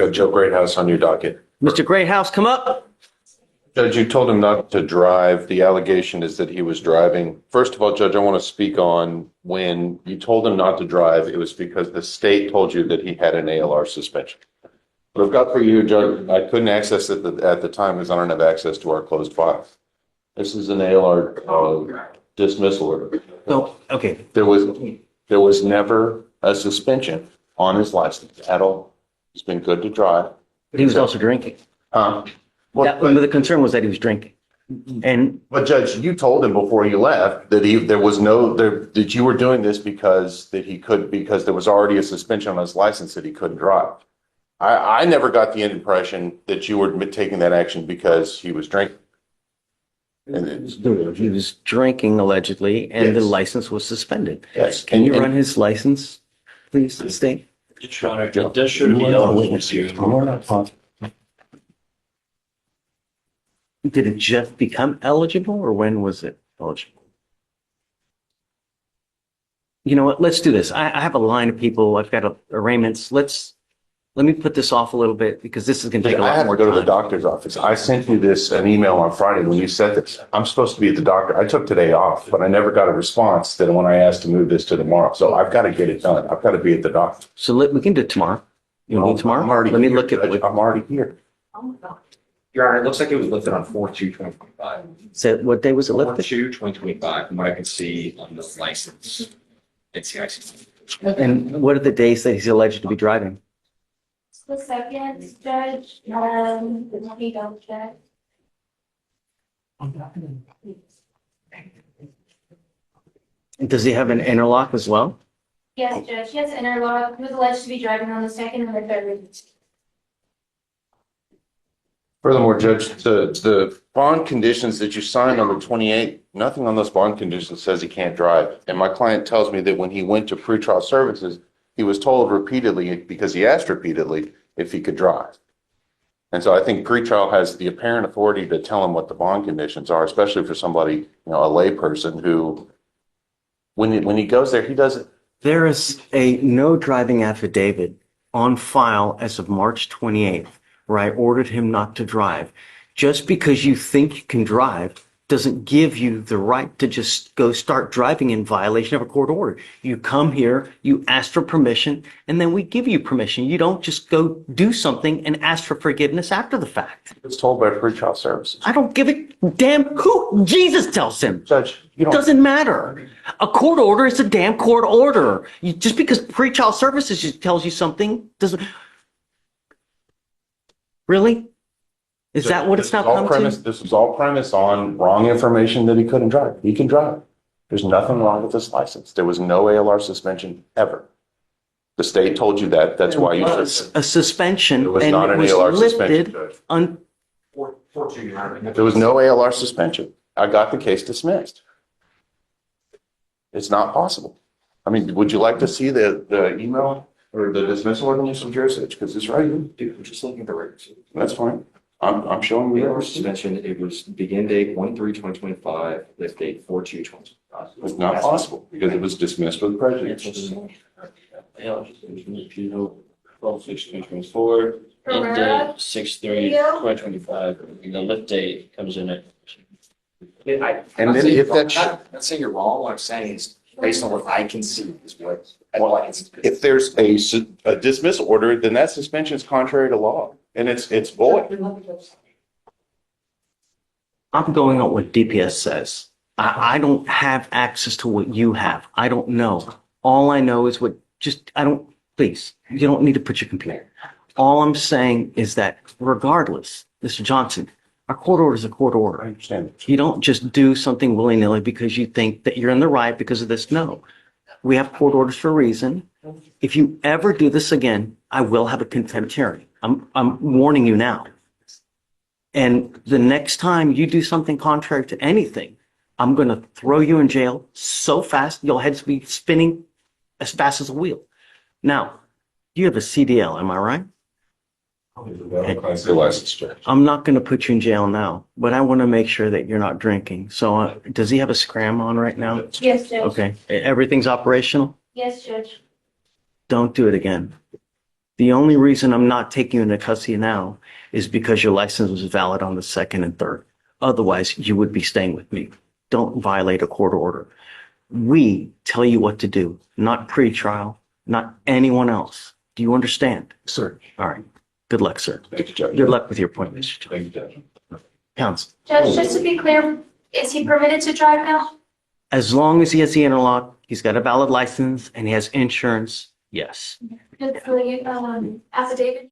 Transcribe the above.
Got Joe Greathouse on your docket. Mr. Greathouse, come up. Judge, you told him not to drive. The allegation is that he was driving. First of all, Judge, I want to speak on when you told him not to drive, it was because the state told you that he had an ALR suspension. What I've got for you, Judge, I couldn't access it at the time because I don't have access to our closed files. This is an ALR dismissal order. Oh, okay. There was never a suspension on his license at all. He's been good to drive. But he was also drinking. Well, The concern was that he was drinking. And But Judge, you told him before you left that that you were doing this because there was already a suspension on his license that he couldn't drive. I never got the impression that you were taking that action because he was drinking. he was drinking allegedly, and the Yes. license was suspended. Yes. Can you And- run his license, please, State? Your Honor, this should be eligible to. Did it just become eligible, or when was it eligible? You know what? Let's do this. I have a line of people. I've got arraignments. Let me put this off a little bit because this is going to take a I lot had more to go to the time. doctor's office. I sent you an email on Friday when you said this. I'm supposed to be at the doctor. I took today off, but I never got a response then when I asked to move this to tomorrow. So I've got to get it done. I've got to be at the doctor. So we can do it tomorrow. You want to do tomorrow? I'm already Let me here, look at Judge. I'm already here. Your Honor, it looks like it was lifted on 4/2/2025. what day was it lifted? 4/2/2025, from what I can see on the license. It's the ICC. And what are the days that he's alleged to be driving? The second judge, let me double check. Does he have an interlock as well? Yes, judge, yes, interlock, he was alleged to be driving on the second and the third. Furthermore, Judge, the bond conditions that you signed on the 28th, nothing on those bond conditions says he can't drive. And my client tells me that when he went to pretrial services, he was told repeatedly, because he asked repeatedly, if he could drive. And so I think pretrial has the apparent authority to tell him what the bond conditions are, especially for somebody, a lay person who, when he goes there, he doesn't. There is a no driving affidavit on file as of March 28th, where I ordered him not to drive. Just because you think you can drive doesn't give you the right to just go start driving in violation of a court order. You come here, you ask for permission, and then we give you permission. You don't just go do something and ask for forgiveness after the fact. It's told by pretrial services. I don't give a damn who Jesus tells him. Judge, you don't. Doesn't matter. A court order is a damn court order. Just because pretrial services just tells you something doesn't. Really? Is that what it's now come to? This was all premised on wrong information that he couldn't drive. He can drive. There's nothing wrong with this license. There was no ALR suspension ever. The state told you that. That's why you It said was a suspension, it was and not it an was ALR suspension, lifted Judge. on. 4/2, Your Honor. There was no ALR suspension. I got the case dismissed. It's not possible. I mean, would you like to see the email or the dismissal ordinance from jurisdiction? Because it's right here. Dude, I'm just looking at the records. That's fine. I'm showing We you. were suspension, it was begin date 1/3/2025, lift date 4/2/2025. It's not possible because it was dismissed with prejudice. 12/6/2024, end Pereira, date 6/3/2025, and the lift date comes in at. And then if that, Not saying you're wrong, what I'm saying is, based on what I can see, is what I can see. if there's a dismissal order, then that suspension is contrary to law and it's void. I'm going on what DPS says. I don't have access to what you have. I don't know. All I know is please, you don't need to put your computer. All I'm saying is that regardless, Mr. Johnson, our court order is a court I order. understand. You don't just do something willy-nilly because you think that you're in the right because of this. No. We have court orders for a reason. If you ever do this again, I will have a contempt hearing. I'm warning you now. And the next time you do something contrary to anything, I'm going to throw you in jail so fast, your head's be spinning as fast as a wheel. Now, you have a CDL, am I right? It's the license, Judge. I'm not going to put you in jail now, but I want to make sure that you're not drinking. So does he have a scram on right now? yes, judge, Okay. Everything's operational? yes, judge, Don't do it again. The only reason I'm not taking you into custody now is because your license was valid on the second and third. Otherwise, you would be staying with me. Don't violate a court order. We tell you what to do, not pretrial, not anyone else. Do you understand? Sir. All right. Good luck, sir. Thank you, Judge. Good luck with your appointment. Thank you, Judge. Counsel, Judge, just to be clear, is he permitted to drive now? as long as he has the interlock, he's got a valid license and he has insurance, yes. Does the affidavit